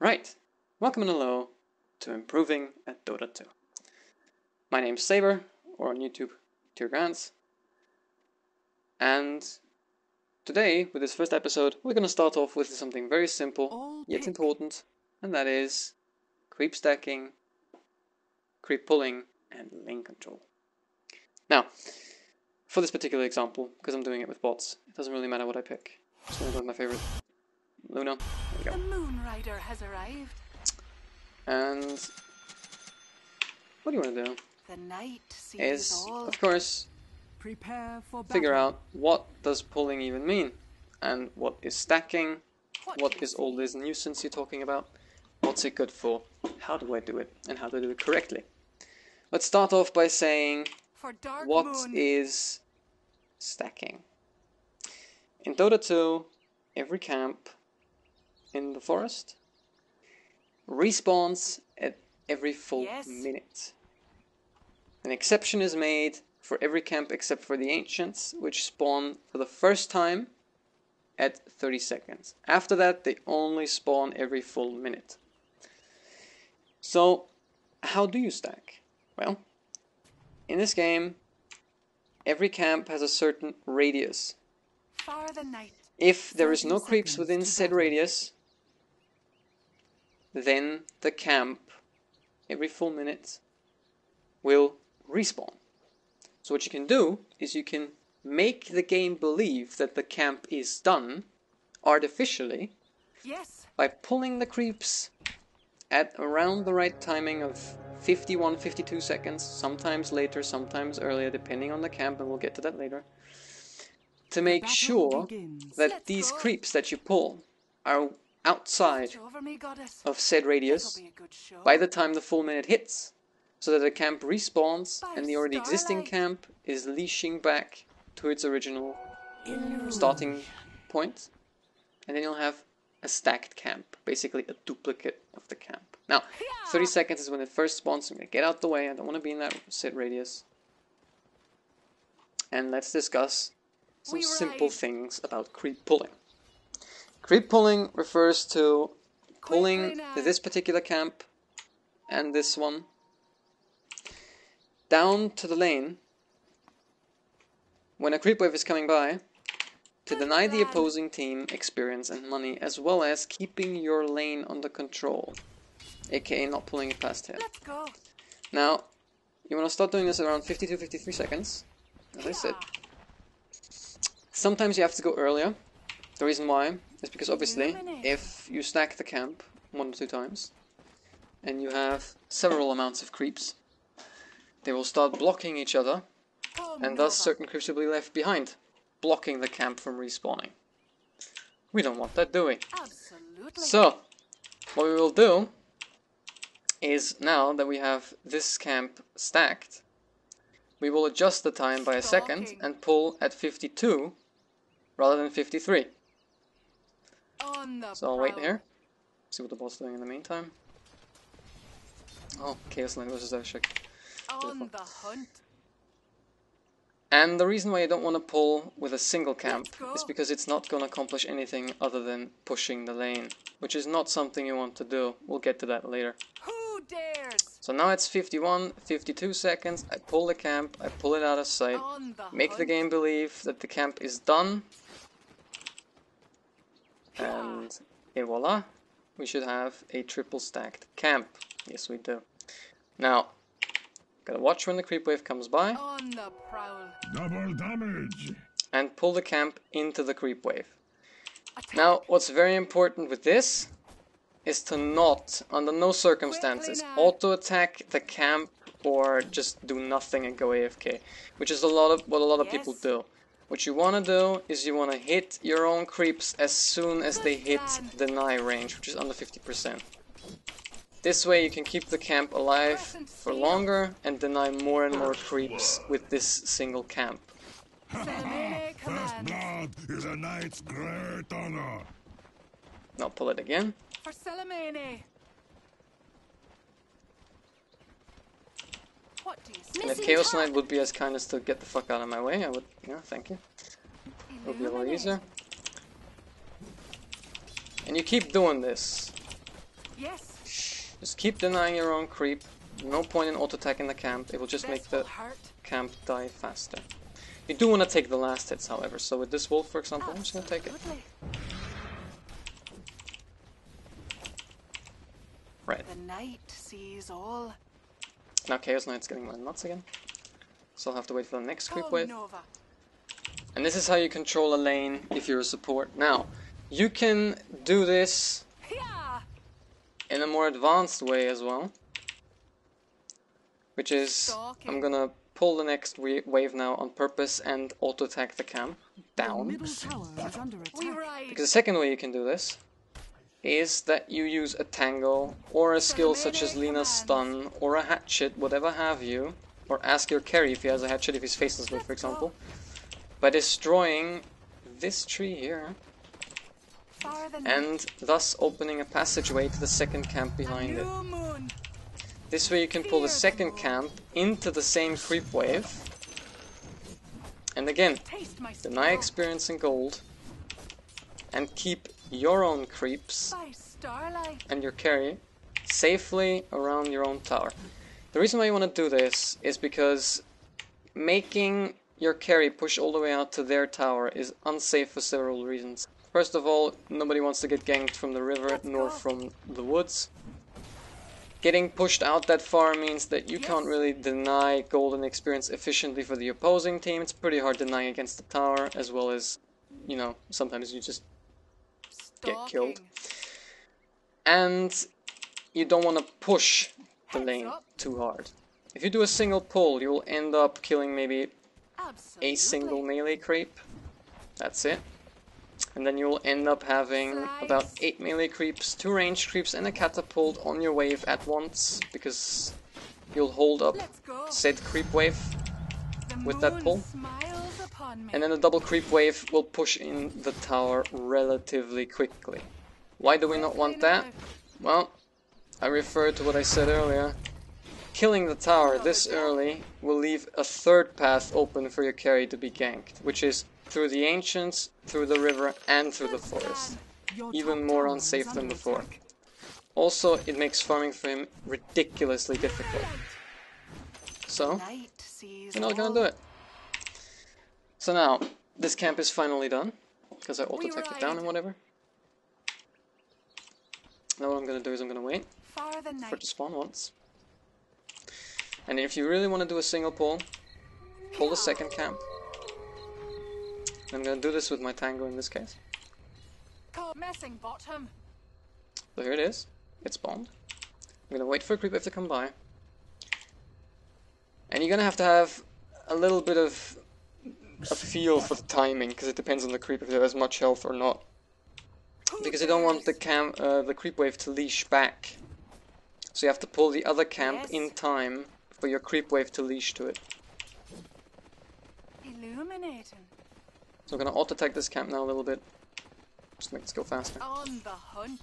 Right, welcome and hello to Improving at Dota 2. My name's Saber, or on YouTube, Grants. And today, with this first episode, we're going to start off with something very simple, yet important, and that is creep stacking, creep pulling, and lane control. Now, for this particular example, because I'm doing it with bots, it doesn't really matter what I pick. I'm just going to go with my favorite, Luna. There we go. The Moon Rider has arrived. And what do you want to do? The night sees Is, all. of course, Prepare for figure battle. out what does pulling even mean, and what is stacking, what is all this nuisance you're talking about, what's it good for, how do I do it, and how to do it correctly. Let's start off by saying, For Dark what Moon. is stacking? In Dota 2, every camp in the forest respawns at every full minute. An exception is made for every camp except for the Ancients, which spawn for the first time at 30 seconds. After that, they only spawn every full minute. So, how do you stack? Well, in this game, every camp has a certain radius. Far the night. If there is no 30 creeps seconds within to said battle. radius, then the camp, every full minute, will respawn. So what you can do is you can make the game believe that the camp is done artificially Yes. by pulling the creeps at around the right timing of 51, 52 seconds, sometimes later, sometimes earlier, depending on the camp, and we'll get to that later, to make sure that Let's these go. creeps that you pull are outside Watch over me, goddess. of said radius This'll be a good show. by the time the full minute hits, so that the camp respawns By and the already existing starlight. camp is leashing back to its original starting point, and then you'll have a stacked camp, basically a duplicate of the camp. Now, 30 seconds is when it first spawns, so I'm going to get out the way, I don't want to be in that set radius. And let's discuss some We simple ride. things about creep pulling. Creep pulling refers to pulling Quickly now. this particular camp and this one down to the lane when a creep wave is coming by to deny the opposing team experience and money, as well as keeping your lane under control, aka not pulling it past here. Let's go. Now, you want to start doing this around 52-53 seconds, as I said. Sometimes you have to go earlier. The reason why is because obviously, if you stack the camp 1 or 2 times, and you have several amounts of creeps, they will start blocking each other, and thus certain creeps will be left behind, blocking the camp from respawning. We don't want that, do we? Absolutely. So, what we will do is, now that we have this camp stacked, we will adjust the time by a second Stalking. and pull at 52 rather than 53. On the So I'll wait prowl. here, see what the bot's doing in the meantime. Oh, Chaos Knight versus Ashik. On the hunt. And the reason why you don't want to pull with a single camp Let's go. is because it's not going to accomplish anything other than pushing the lane, which is not something you want to do. We'll get to that later. Who dares? So now it's 51, 52 seconds, I pull the camp, I pull it out of sight, On the make the hunt. game believe that the camp is done, and et voila, we should have a triple stacked camp. Yes, we do. Now, gotta watch when the creep wave comes by, On the prowl. Double damage. and pull the camp into the creep wave. Attack. Now, what's very important with this is to not, under no circumstances, Quickly now. auto-attack the camp or just do nothing and go AFK, which is what a lot of people Yes. do. What you want to do is you want to hit your own creeps as soon as they hit plan. deny range, which is under 50%. This way you can keep the camp alive for longer and deny more and more creeps with this single camp. Selemene First command. blood is a knight's great honor. Now pull it again. For Selemene. What do you say? And if Chaos Knight would be as kind as to get the fuck out of my way, I would, yeah, thank you. It would be a lot easier. And you keep doing this. Yes. Just keep denying your own creep. No point in auto-attacking the camp. It will just make This the will hurt. camp die faster. You do want to take the last hits, however. So with this wolf, for example, I'm just going to take it. Absolutely. Right. The night sees all. Now Chaos Knight's getting my nuts again. So I'll have to wait for the next creep Call wave. Nova. And this is how you control a lane if you're a support. Now, you can do this Yeah. in a more advanced way as well. Which is, Stalking. I'm gonna pull the next wave now on purpose and auto-attack the camp down. Middle tower is under We attack. ride. Because the second way you can do this is that you use a tango or a skill such as Lena's stun or a hatchet, whatever have you, or ask your carry if he has a hatchet if he's faceless with, for example, by destroying this tree here Far the and thus opening a passageway to the second camp behind it. new moon. This way you can pull the second camp into the same creep wave and again Taste my deny skill. experience and gold and keep your own creeps By starlight. and your carry safely around your own tower. The reason why you want to do this is because making your carry push all the way out to their tower is unsafe for several reasons. First of all, nobody wants to get ganked from the river nor from the woods. Getting pushed out that far means that you can't really deny golden experience efficiently for the opposing team. It's pretty hard denying against the tower, as well as, you know, sometimes you just get killed. Stalking. And you don't want to push the Heads lane up. too hard. If you do a single pull, you will end up killing maybe Absolutely. a single melee creep. That's it. And then you will end up having about 8 melee creeps, 2 ranged creeps, and a catapult on your wave at once, because you'll hold up Let's go. said creep wave, The with that moon pull. smiles upon me. and then the double creep wave will push in the tower relatively quickly. Why do we not want that? Well, I refer to what I said earlier. Killing the tower this early will leave a third path open for your carry to be ganked, which is through the ancients, through the river, and through the forest. Your Even top more tower is unsafe than under before. attack. Also, it makes farming for him ridiculously difficult. So, Night sees we're not all. gonna do it. So now, this camp is finally done, because I auto-attacked it down and whatever. Now what I'm gonna do is I'm gonna wait Far the for it night. to spawn once. And if you really want to do a single pull, pull the second camp. I'm gonna do this with my tango in this case. Call messing bottom. So here it is. It spawned. I'm gonna wait for a creep wave to come by. And you're gonna have to have a little bit of a feel for the timing, because it depends on the creep if it has much health or not. Because you don't want the creep wave to leash back. So you have to pull the other camp Yes. in time for your creep wave to leash to it. Illuminating. So I'm gonna auto-attack this camp now a little bit. Just make this go faster. On the hunt.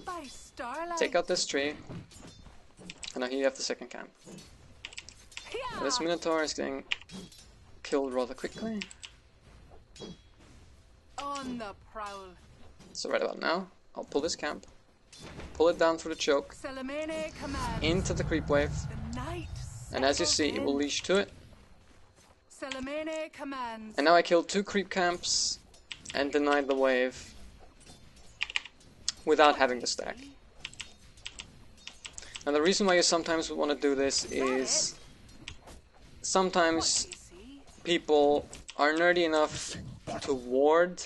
By starlight. Take out this tree. And now here you have the second camp. Now this Minotaur is getting killed rather quickly. On the prowl. So right about now, I'll pull this camp. Pull it down through the choke. Salamene command. Into the creep wave. The night. And as you settles see, it will in. leash to it. Salamene commands. And now I killed 2 creep camps and denied the wave without having to stack. And the reason why you sometimes would want to do this is sometimes You see? people are nerdy enough to ward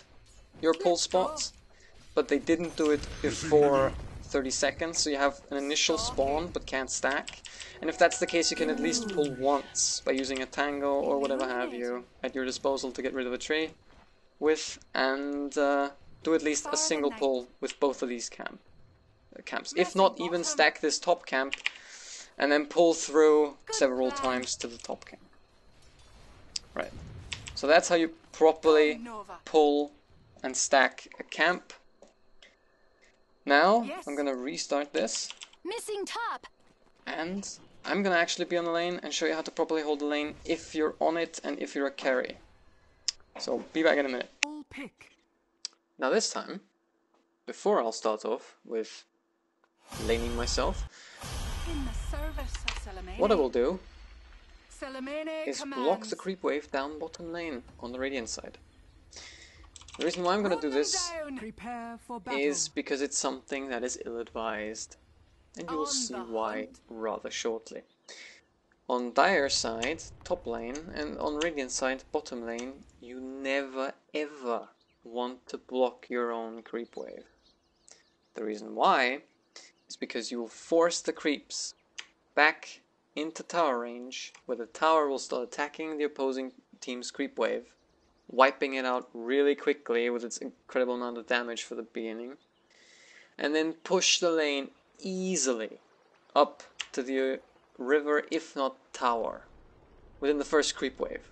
your pull spots, but they didn't do it before 30 seconds, so you have an initial spawn but can't stack. And if that's the case, you can at least pull once by using a tango or whatever have you at your disposal to get rid of a tree with, and do at least a single pull with both of these camps. If not, even stack this top camp and then pull through several times to the top camp. Right. So that's how you properly Nova. pull and stack a camp. Now, Yes. I'm gonna restart this, Missing top. and I'm gonna actually be on the lane and show you how to properly hold the lane if you're on it and if you're a carry. So, be back in a minute. All pick. Now this time, before I'll start off with laning myself, In the service of Salamene. what I will do Salamene is commands. block the creep wave down bottom lane on the Radiant side. The reason why I'm going to do Run them this down. Prepare for battle. is because it's something that is ill-advised, and you will On see the why hunt. rather shortly. On Dire side, top lane, and on Radiant side, bottom lane, you never ever want to block your own creep wave. The reason why is because you will force the creeps back into tower range, where the tower will start attacking the opposing team's creep wave, wiping it out really quickly with its incredible amount of damage for the beginning, and then push the lane easily up to the river, if not tower, within the first creep wave.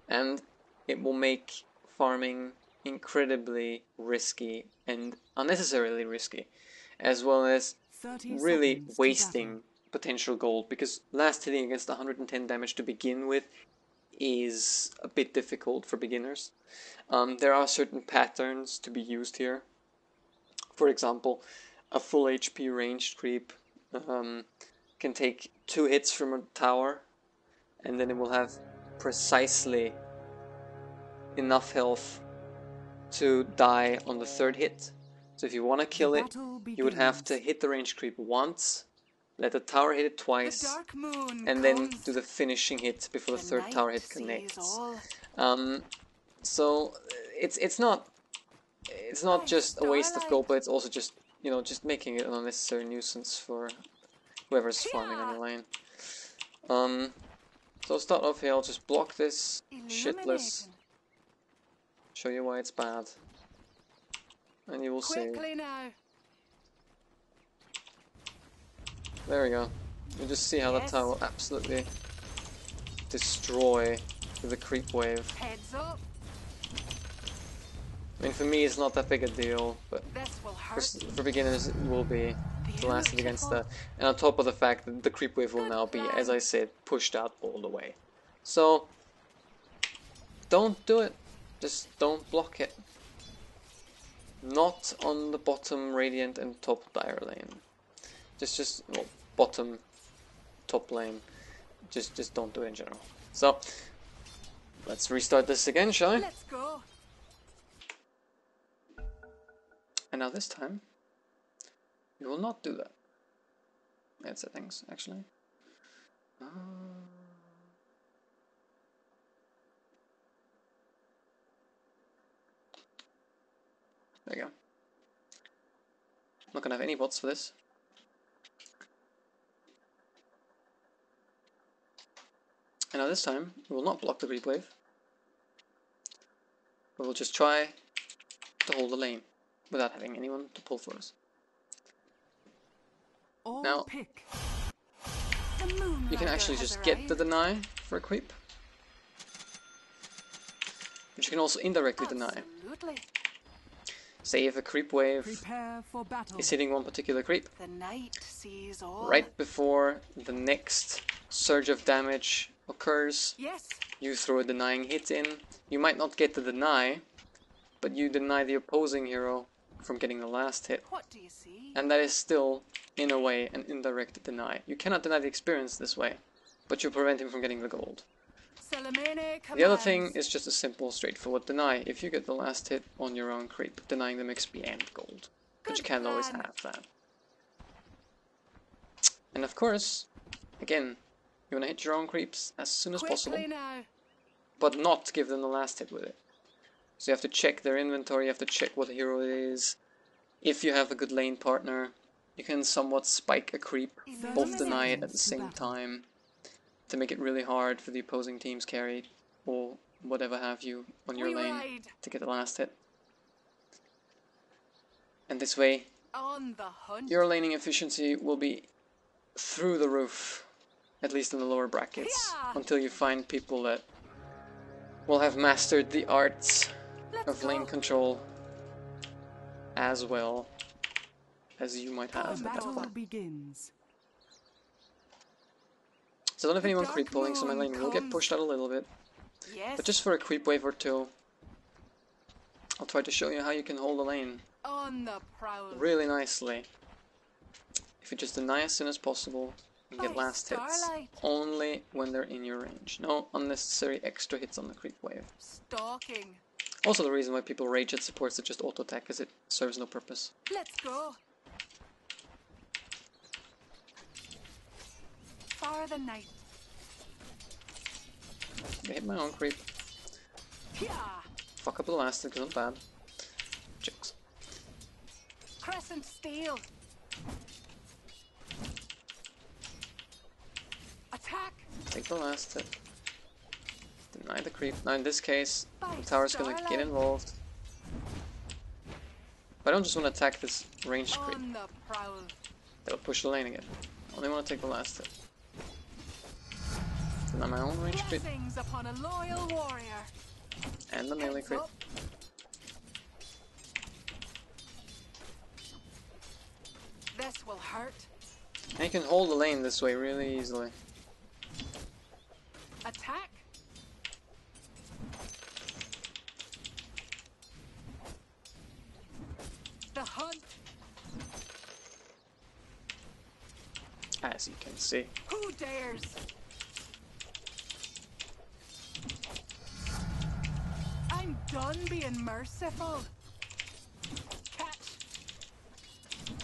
And it will make farming incredibly risky and unnecessarily risky, as well as 30 really seconds to wasting battle. potential gold, because last hitting against 110 damage to begin with is a bit difficult for beginners. There are certain patterns to be used here. For example, a full HP ranged creep can take 2 hits from a tower, and then it will have precisely enough health to die on the 3rd hit. So if you want to kill it, battle you would have to begins. hit the ranged creep once, let the tower hit it The twice, dark moon and then comes. do the finishing hit before the The 3rd tower night hit sees connects. all. So it's not just a waste of gold, but it's also just, you know, just making it an unnecessary nuisance for whoever's farming on your lane. So start off here, I'll just block this shitless, Illuminating. show you why it's bad, and you will see. Quickly now. There we go. You just see how that Yes. tower will absolutely destroy the creep wave. Heads up. I mean, for me it's not that big a deal, but This will hurt. for beginners it will be to last it against that. And on top of the fact that the creep wave will Good now be, plan. as I said, pushed out all the way. So, don't do it. Just don't block it. Not on the bottom Radiant and top Dire lane. Well, bottom, top lane. Just don't do it in general. So, let's restart this again, shall we? Let's go. And now this time, we will not do that. Add settings, actually. There you go. Not gonna have any bots for this. And now this time, we will not block the creep wave. We will just try to hold the lane without having anyone to pull for us. All Now- pick. The moon You can rider actually has just get the arrived. deny for a creep. But you can also indirectly deny. Absolutely. Say if a creep wave Prepare for battle. is hitting one particular creep, The night sees all. right before the next surge of damage occurs, Yes. you throw a denying hit in. You might not get the deny, but you deny the opposing hero from getting the last hit. What do you see? And that is still, in a way, an indirect deny. You cannot deny the experience this way, but you prevent him from getting the gold. Salamene commands. The other thing is just a simple, straightforward deny. If you get the last hit on your own creep, denying them XP and gold. But you Good can't always plan. have that. And of course, again, you want to hit your own creeps as soon as possible, Quickly now. but not give them the last hit with it. So you have to check their inventory, you have to check what hero it is. If you have a good lane partner, you can somewhat spike a creep, both deny it at the same time, to make it really hard for the opposing team's carry, or whatever have you, on your We lane ride. to get the last hit. And this way, On the hunt. your laning efficiency will be through the roof, at least in the lower brackets, Yeah. until you find people that will have mastered the arts Let's of go. lane control as well as you might The have at that battle point. begins. So I don't have The anyone dark creep pulling, so my moon lane will get comes. pushed out a little bit. Yes. But just for a creep wave or two, I'll try to show you how you can hold the lane On the prowl. really nicely. If you just deny as soon as possible and get By last hits starlight. only when they're in your range. No unnecessary extra hits on the creep wave. Stalking. Also the reason why people rage at supports that just auto attack is it serves no purpose. Let's go. For the night. I hit my own creep. Yeah. Fuck up the last hit because I'm bad. Jokes. Crescent steel. Attack. Take the last hit. Deny the creep. Now in this case, By the tower's gonna get starlight. involved. But I don't just want to attack this ranged creep. On the prowl. That'll push the lane again. I only want to take the last hit. Deny my own ranged creep. Blessings upon a loyal warrior. And the melee Heads creep. up. This will hurt. And you can hold the lane this way really easily. Attack. The hunt. As you can see. Who dares? I'm done being merciful. Catch.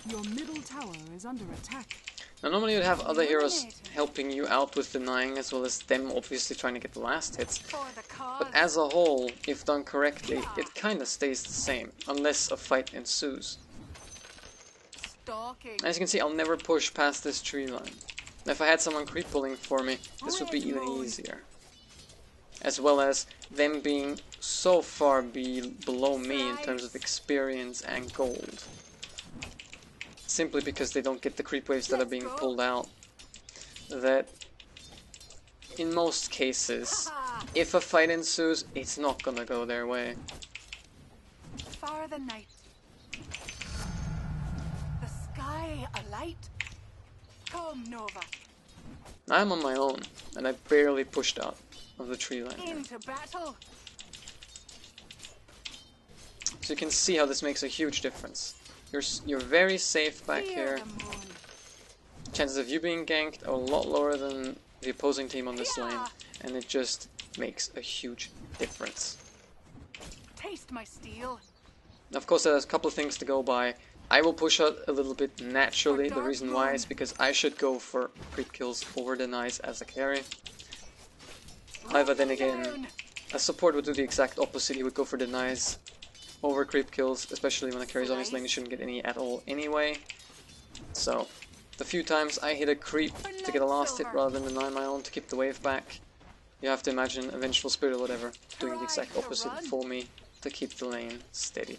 Your middle tower is under attack. Now normally you'd have other heroes Eliminated. helping you out with denying as well as them obviously trying to get the last hits. For the cause. But as a whole, if done correctly, it kinda stays the same, unless a fight ensues. Stalking. As you can see, I'll never push past this tree line. If I had someone creep pulling for me, this would be even easier. As well as them being so far below me in terms of experience and gold. Simply because they don't get the creep waves that are being pulled out. That, in most cases, Ha! if a fight ensues, it's not gonna go their way. For the night. The sky alight. Come, Nova. I'm on my own, and I barely pushed out of the tree line. Into battle. So you can see how this makes a huge difference. You're very safe back Fear here. the moon. Chances of you being ganked are a lot lower than the opposing team on this Yeah. lane, and it just makes a huge difference. Taste my steel. Of course, there's a couple of things to go by. I will push out a little bit naturally. The reason why is because I should go for creep kills over denies as a carry. However, then again, Down. a support would do the exact opposite. He would go for denies over creep kills, especially when a carry's on his lane. He shouldn't get any at all anyway. So, the few times I hit a creep to get a last hit rather than deny my own to keep the wave back, you have to imagine a Vengeful Spirit or whatever doing the exact opposite for me to keep the lane steady.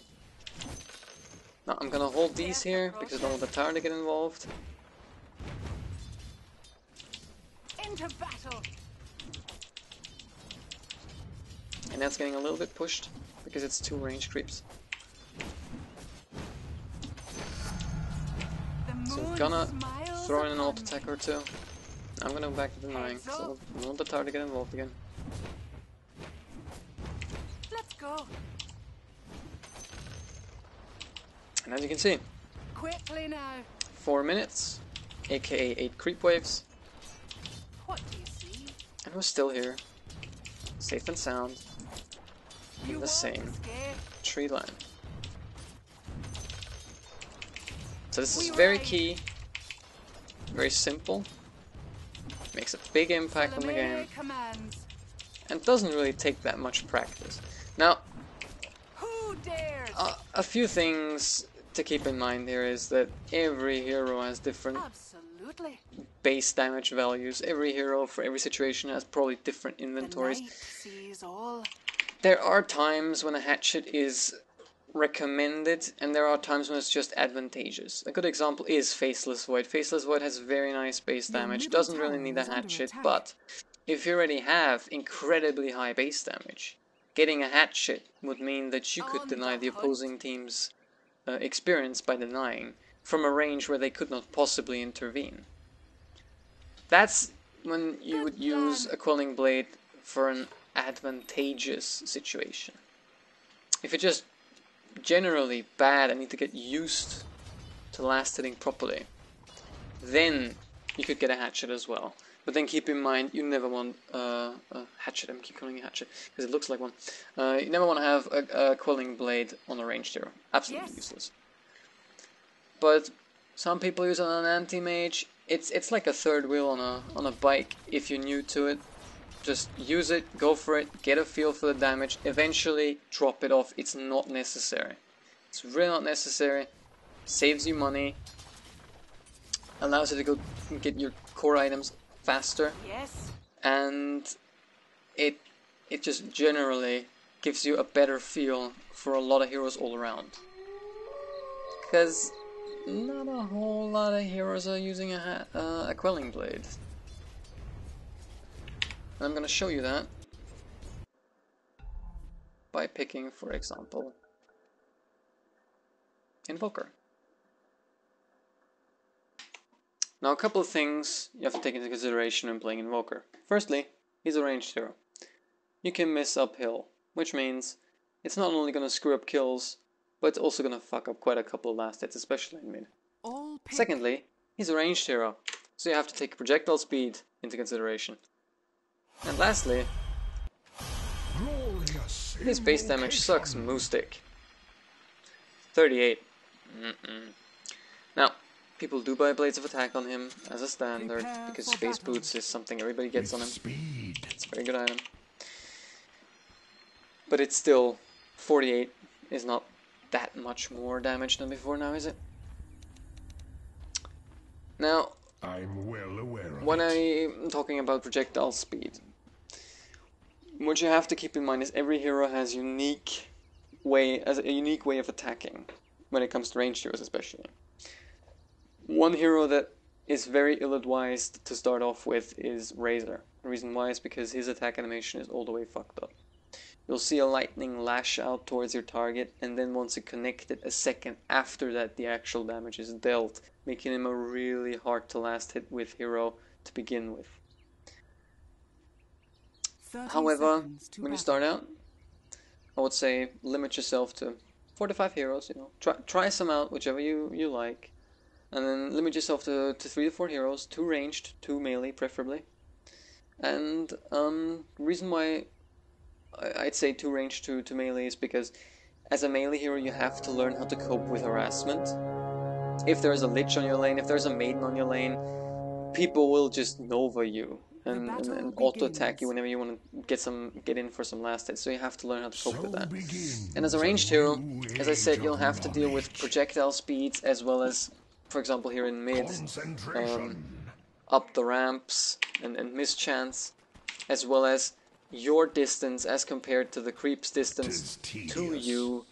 Now I'm gonna hold these here because I don't want the tower to get involved. Into battle. And that's getting a little bit pushed because it's two range creeps. The So I'm moon gonna smiles throw in an upon auto attack or two. I'm gonna go back to denying, so I don't want the tower to get involved again. me. Let's go. And as you can see, Quickly now. 4 minutes, aka 8 creep waves, What do you see? and we're still here, safe and sound, You in the won't same escape. tree line. So this is We very ride. key, very simple, makes a big impact on the game, Salome commands. and doesn't really take that much practice. Now, Who dares? a few things to keep in mind here is that every hero has different Absolutely. base damage values. Every hero for every situation has probably different The inventories. night sees all. There are times when a hatchet is recommended, and there are times when it's just advantageous. A good example is Faceless Void. Faceless Void has very nice base Your damage, middle doesn't really tower need a is under hatchet, attack. but if you already have incredibly high base damage, getting a hatchet would mean that you could On deny the the opposing team's experience by denying from a range where they could not possibly intervene. That's when you would use a Quelling Blade for an advantageous situation. If you're just generally bad and need to get used to last hitting properly, then you could get a hatchet as well. But then keep in mind, you never want a hatchet. I keep calling it hatchet because it looks like one. You never want to have a quelling blade on a ranged hero. Absolutely useless. But some people use it on an anti-mage. It's like a third wheel on a bike. If you're new to it, just use it, go for it, get a feel for the damage. Eventually, drop it off. It's not necessary. It's really not necessary. Saves you money. Allows you to go get your core items faster. Yes. And it just generally gives you a better feel for a lot of heroes all around. Because not a whole lot of heroes are using a quelling blade. And I'm gonna show you that by picking, for example, Invoker. Now, a couple of things you have to take into consideration when playing Invoker. Firstly, he's a ranged hero. You can miss uphill, which means it's not only going to screw up kills, but it's also going to fuck up quite a couple of last hits, especially in mid. Secondly, he's a ranged hero, so you have to take projectile speed into consideration. And lastly, his base damage sucks moostic. 38. Now, people do buy Blades of Attack on him as a standard, because Space Boots is something everybody gets on him. It's a very good item. But it's still, 48 is not that much more damage than before now, is it? Now, I'm well aware of when I'm talking about projectile speed, what you have to keep in mind is every hero has a unique way of attacking, when it comes to ranged heroes especially. One hero that is very ill-advised to start off with is Razor. The reason why is because his attack animation is all the way fucked up. You'll see a lightning lash out towards your target, and then once you connect it, a second after that the actual damage is dealt, making him a really hard to last hit with hero to begin with. However, when you start out, I would say limit yourself to 4 to 5 heroes, you know. Try some out, whichever you like. And then limit yourself to 3 to 4 heroes, 2 ranged, 2 melee preferably. And the reason why I'd say 2 ranged, 2 melee is because as a melee hero you have to learn how to cope with harassment. If there's a lich on your lane, if there's a maiden on your lane, people will just Nova you and auto attack you whenever you want to get in for some last hits. So you have to learn how to cope with that. And as a ranged hero, as I said, you'll have to deal with projectile speeds as well as, for example, here in mid, up the ramps and mischance, as well as your distance as compared to the creep's distance to you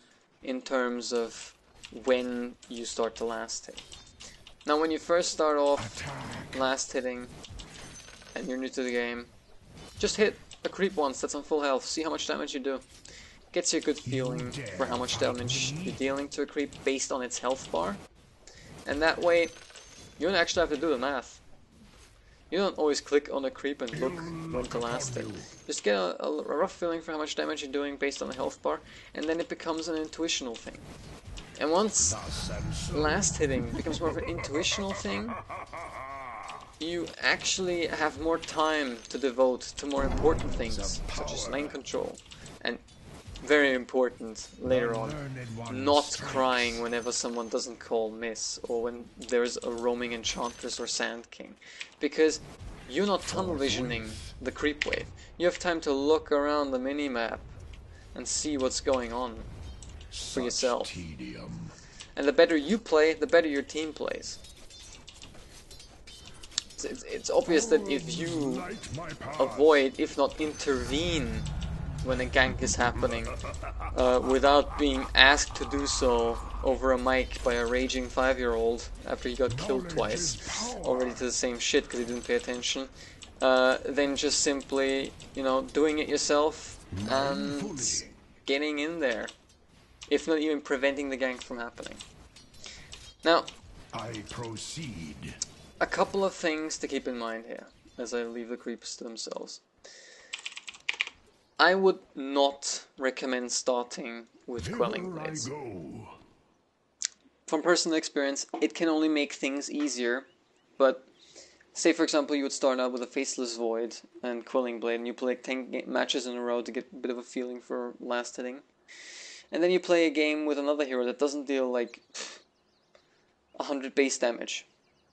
in terms of when you start to last hit. Now, when you first start off last hitting and you're new to the game, just hit a creep once that's on full health, see how much damage you do. Gets you a good feeling for how much damage you're dealing to a creep based on its health bar. And that way, you don't actually have to do the math. You don't always click on a creep and look when to last it. Just get a rough feeling for how much damage you're doing based on the health bar, and then it becomes an intuitional thing. And once last hitting becomes more of an intuitional thing, you actually have more time to devote to more important things, such as lane control, and very important later on, not crying whenever someone doesn't call miss, or when there's a roaming enchantress or sand king, because you're not tunnel visioning the creep wave. You have time to look around the minimap and see what's going on for yourself. And the better you play, the better your team plays. It's obvious that if you avoid, if not intervene, when a gank is happening, without being asked to do so over a mic by a raging 5-year-old after he got killed twice, already to the same shit because he didn't pay attention, then just simply, you know, doing it yourself and getting in there, if not even preventing the gank from happening. Now, I proceed. A couple of things to keep in mind here as I leave the creeps to themselves. I would not recommend starting with quelling Hither I blades. go. From personal experience, it can only make things easier, but say for example you would start out with a Faceless Void and Quelling Blade and you play like 10 matches in a row to get a bit of a feeling for last hitting. And then you play a game with another hero that doesn't deal like 100 base damage.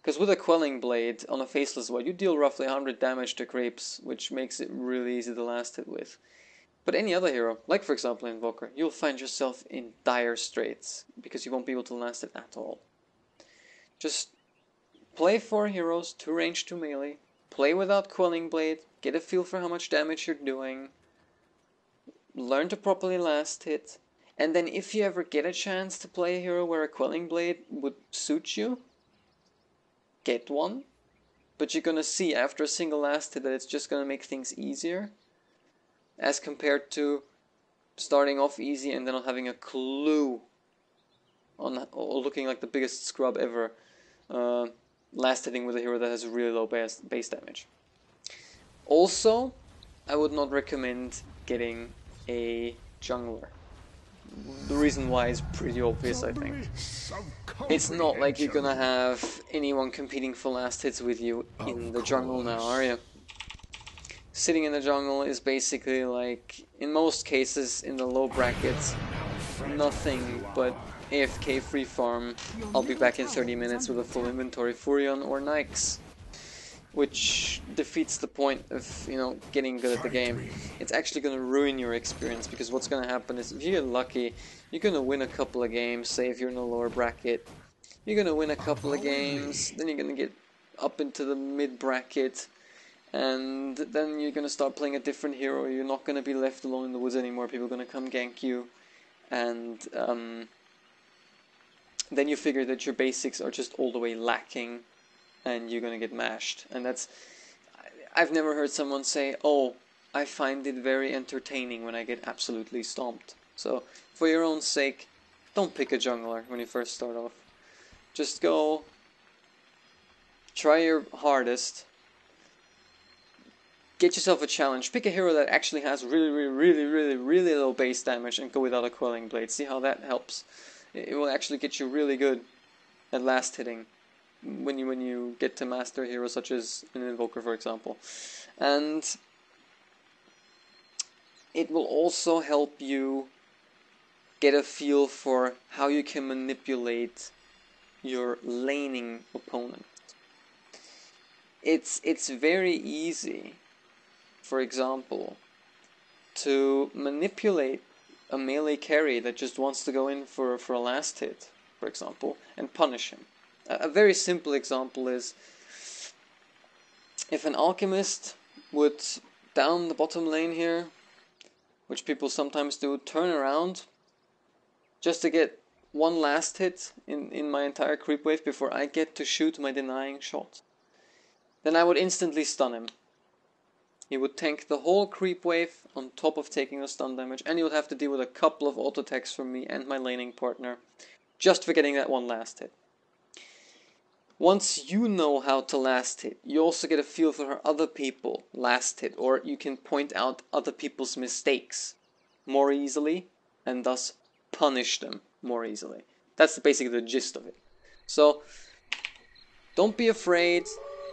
Because with a Quelling Blade on a Faceless Void, you deal roughly 100 damage to creeps, which makes it really easy to last hit with. But any other hero, like for example Invoker, you'll find yourself in dire straits, because you won't be able to last it at all. Just play 4 heroes, 2 range, 2 melee, play without Quelling Blade, get a feel for how much damage you're doing, learn to properly last hit, and then if you ever get a chance to play a hero where a Quelling Blade would suit you, get one, but you're gonna see after a single last hit that it's just gonna make things easier, as compared to starting off easy and then not having a clue on or looking like the biggest scrub ever, last hitting with a hero that has really low base damage. Also, I would not recommend getting a jungler. The reason why is pretty obvious, I think. It's not like you're gonna have anyone competing for last hits with you in the jungle now, are you? Sitting in the jungle is basically like, in most cases in the low brackets, nothing but AFK free farm. I'll be back in 30 minutes with a full inventory Furion or Nyx, which defeats the point of, you know, getting good at the game. It's actually going to ruin your experience, because what's going to happen is if you get lucky, you're going to win a couple of games, say if you're in a lower bracket. You're going to win a couple of games, then you're going to get up into the mid bracket, and then you're going to start playing a different hero. You're not going to be left alone in the woods anymore. People are going to come gank you, and then you figure that your basics are just all the way lacking, and you're going to get mashed. And that's... I've never heard someone say, oh, I find it very entertaining when I get absolutely stomped. So, for your own sake, don't pick a jungler when you first start off. Just go, try your hardest, get yourself a challenge, pick a hero that actually has really low base damage and go without a Quelling Blade. See how that helps. It will actually get you really good at last hitting when you get to master a hero such as an Invoker, for example. And it will also help you get a feel for how you can manipulate your laning opponent. It's very easy, for example, to manipulate a melee carry that just wants to go in for a last hit, for example, and punish him. A very simple example is if an alchemist would down the bottom lane here, which people sometimes do, turn around just to get one last hit in my entire creep wave before I get to shoot my denying shot, then I would instantly stun him. He would tank the whole creep wave on top of taking the stun damage, and he would have to deal with a couple of auto attacks from me and my laning partner just for getting that one last hit. Once you know how to last hit, you also get a feel for how other people last hit, or you can point out other people's mistakes more easily and thus punish them more easily. That's basically the gist of it. So, don't be afraid,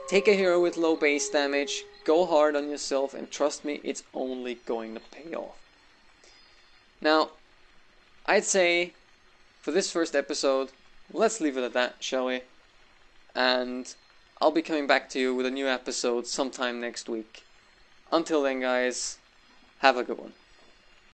take a hero with low base damage, go hard on yourself, and trust me, it's only going to pay off. Now, I'd say, for this first episode, let's leave it at that, shall we? And I'll be coming back to you with a new episode sometime next week. Until then, guys, have a good one.